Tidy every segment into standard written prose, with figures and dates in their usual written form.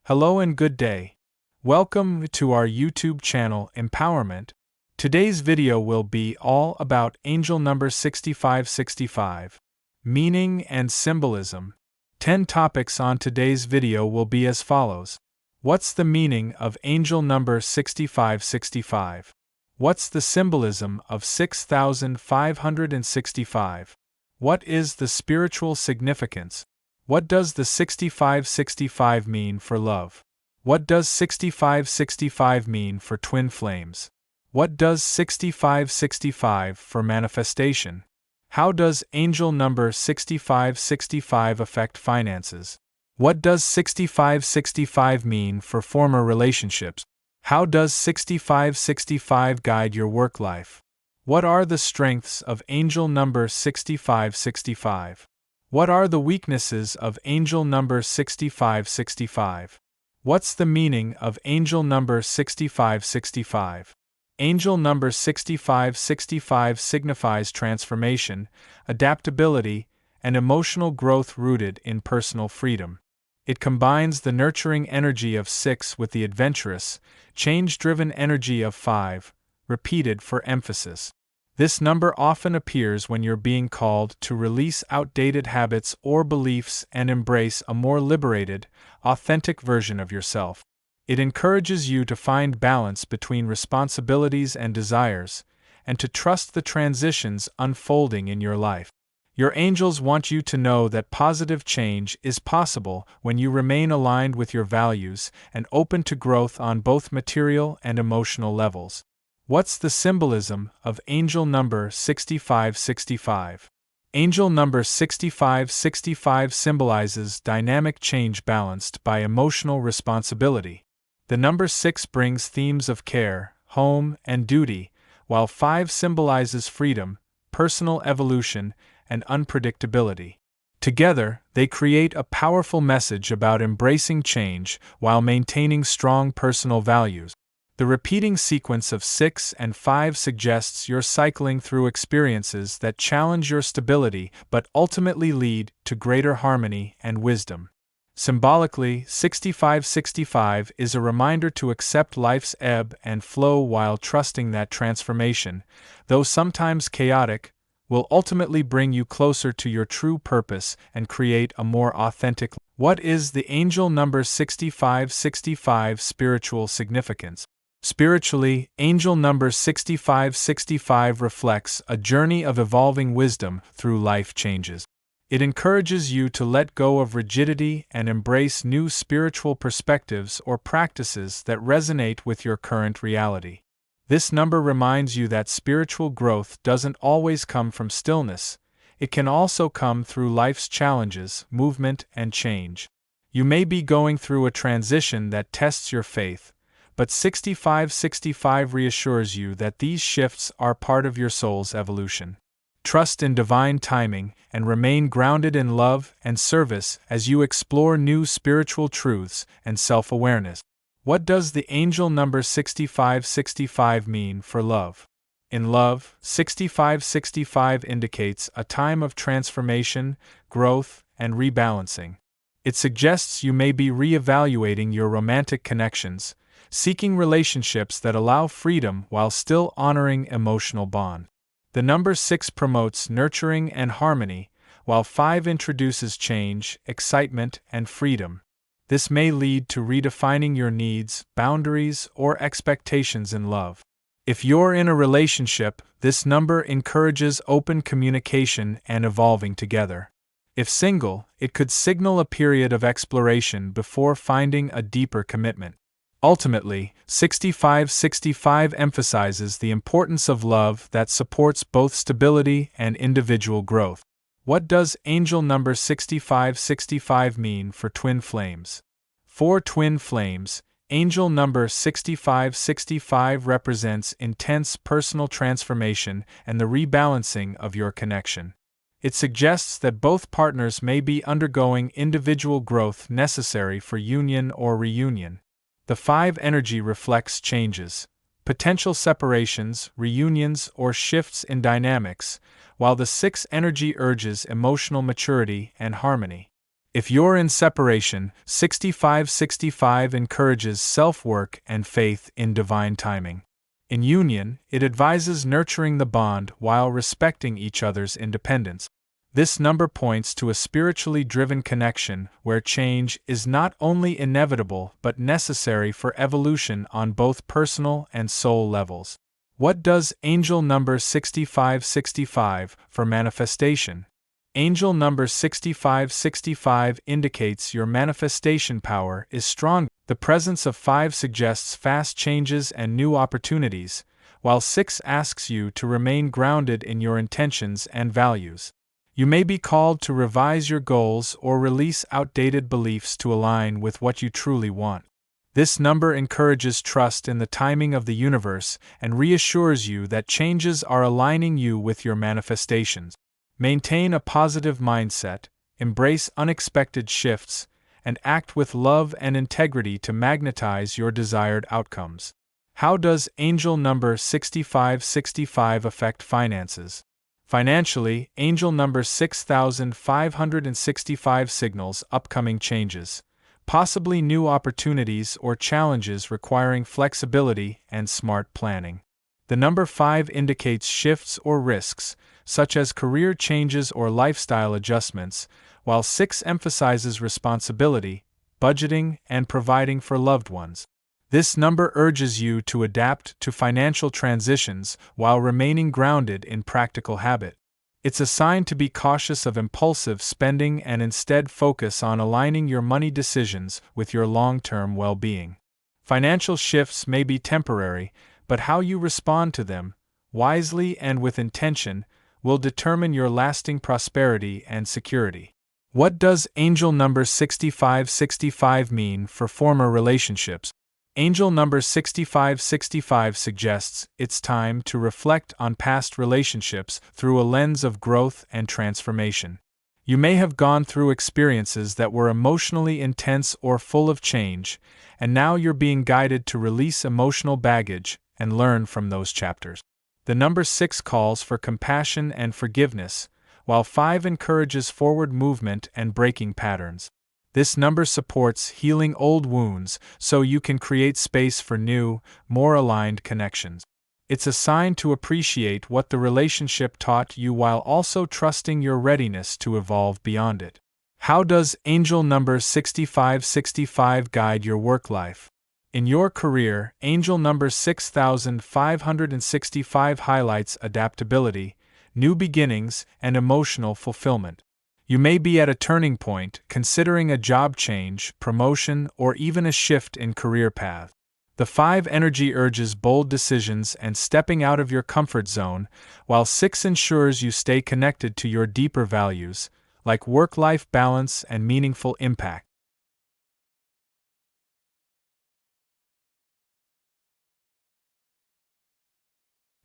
Hello and good day. Welcome to our YouTube channel Empowerment. Today's video will be all about angel number 6565, meaning and symbolism. 10 topics on today's video will be as follows. What's the meaning of angel number 6565? What's the symbolism of 6565? What is the spiritual significance? What does the 6565 mean for love? What does 6565 mean for twin flames? What does 6565 for manifestation? How does angel number 6565 affect finances? What does 6565 mean for former relationships? How does 6565 guide your work life? What are the strengths of angel number 6565? What are the weaknesses of angel number 6565? What's the meaning of angel number 6565? Angel number 6565 signifies transformation, adaptability, and emotional growth rooted in personal freedom. It combines the nurturing energy of 6 with the adventurous, change-driven energy of 5, repeated for emphasis. This number often appears when you're being called to release outdated habits or beliefs and embrace a more liberated, authentic version of yourself. It encourages you to find balance between responsibilities and desires, and to trust the transitions unfolding in your life. Your angels want you to know that positive change is possible when you remain aligned with your values and open to growth on both material and emotional levels. What's the symbolism of angel number 6565? Angel number 6565 symbolizes dynamic change balanced by emotional responsibility. The number 6 brings themes of care, home, and duty, while 5 symbolizes freedom, personal evolution, and unpredictability. Together, they create a powerful message about embracing change while maintaining strong personal values. The repeating sequence of 6 and 5 suggests you're cycling through experiences that challenge your stability but ultimately lead to greater harmony and wisdom. Symbolically, 6565 is a reminder to accept life's ebb and flow while trusting that transformation, though sometimes chaotic, will ultimately bring you closer to your true purpose and create a more authentic life. What is the angel number 6565 spiritual significance? Spiritually, angel number 6565 reflects a journey of evolving wisdom through life changes. It encourages you to let go of rigidity and embrace new spiritual perspectives or practices that resonate with your current reality. This number reminds you that spiritual growth doesn't always come from stillness, it can also come through life's challenges, movement, and change. You may be going through a transition that tests your faith, but 6565 reassures you that these shifts are part of your soul's evolution. Trust in divine timing and remain grounded in love and service as you explore new spiritual truths and self-awareness. What does the angel number 6565 mean for love? In love, 6565 indicates a time of transformation, growth, and rebalancing. It suggests you may be re-evaluating your romantic connections, seeking relationships that allow freedom while still honoring emotional bond. The number 6 promotes nurturing and harmony, while 5 introduces change, excitement, and freedom. This may lead to redefining your needs, boundaries, or expectations in love. If you're in a relationship, this number encourages open communication and evolving together. If single, it could signal a period of exploration before finding a deeper commitment. Ultimately, 6565 emphasizes the importance of love that supports both stability and individual growth. What does angel number 6565 mean for twin flames? For twin flames, angel number 6565 represents intense personal transformation and the rebalancing of your connection. It suggests that both partners may be undergoing individual growth necessary for union or reunion. The 5 energy reflects changes, potential separations, reunions, or shifts in dynamics, while the 6 energy urges emotional maturity and harmony. If you're in separation, 6565 encourages self-work and faith in divine timing. In union, it advises nurturing the bond while respecting each other's independence. This number points to a spiritually driven connection where change is not only inevitable but necessary for evolution on both personal and soul levels. What does angel number 6565 for manifestation? Angel number 6565 indicates your manifestation power is strong. The presence of 5 suggests fast changes and new opportunities, while 6 asks you to remain grounded in your intentions and values. You may be called to revise your goals or release outdated beliefs to align with what you truly want. This number encourages trust in the timing of the universe and reassures you that changes are aligning you with your manifestations. Maintain a positive mindset, embrace unexpected shifts, and act with love and integrity to magnetize your desired outcomes. How does angel number 6565 affect finances? Financially, angel number 6565 signals upcoming changes, possibly new opportunities or challenges requiring flexibility and smart planning. The number 5 indicates shifts or risks, such as career changes or lifestyle adjustments, while 6 emphasizes responsibility, budgeting, and providing for loved ones. This number urges you to adapt to financial transitions while remaining grounded in practical habit. It's a sign to be cautious of impulsive spending and instead focus on aligning your money decisions with your long-term well-being. Financial shifts may be temporary, but how you respond to them, wisely and with intention, will determine your lasting prosperity and security. What does angel number 6565 mean for former relationships? Angel number 6565 suggests it's time to reflect on past relationships through a lens of growth and transformation. You may have gone through experiences that were emotionally intense or full of change, and now you're being guided to release emotional baggage and learn from those chapters. The number 6 calls for compassion and forgiveness, while 5 encourages forward movement and breaking patterns. This number supports healing old wounds so you can create space for new, more aligned connections. It's a sign to appreciate what the relationship taught you while also trusting your readiness to evolve beyond it. How does angel number 6565 guide your work life? In your career, angel number 6565 highlights adaptability, new beginnings, and emotional fulfillment. You may be at a turning point, considering a job change, promotion, or even a shift in career path. The 5 energy urges bold decisions and stepping out of your comfort zone, while 6 ensures you stay connected to your deeper values, like work-life balance and meaningful impact.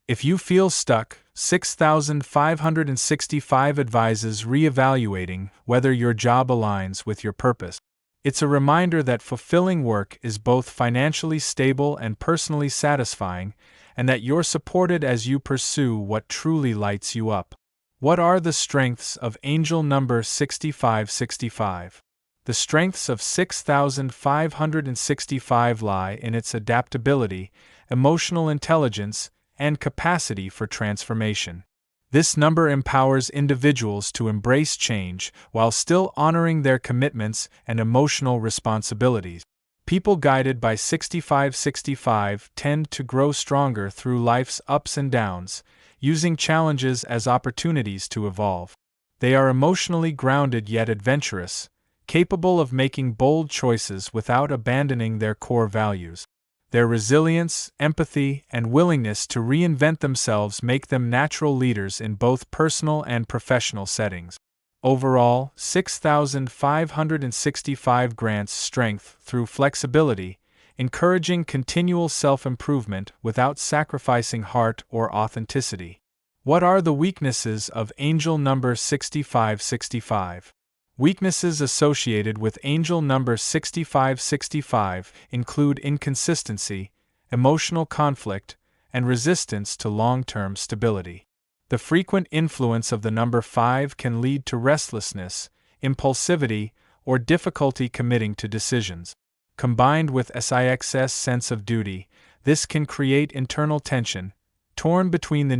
If you feel stuck, 6565 advises reevaluating whether your job aligns with your purpose. It's a reminder that fulfilling work is both financially stable and personally satisfying, and that you're supported as you pursue what truly lights you up. What are the strengths of angel number 6565? The strengths of 6565 lie in its adaptability, emotional intelligence, and capacity for transformation. This number empowers individuals to embrace change while still honoring their commitments and emotional responsibilities. People guided by 6565 tend to grow stronger through life's ups and downs, using challenges as opportunities to evolve. They are emotionally grounded yet adventurous, capable of making bold choices without abandoning their core values. Their resilience, empathy, and willingness to reinvent themselves make them natural leaders in both personal and professional settings. Overall, 6565 grants strength through flexibility, encouraging continual self-improvement without sacrificing heart or authenticity. What are the weaknesses of angel number 6565? Weaknesses associated with angel number 6565 include inconsistency, emotional conflict, and resistance to long-term stability. The frequent influence of the number 5 can lead to restlessness, impulsivity, or difficulty committing to decisions. Combined with SIX's sense of duty, this can create internal tension, torn between the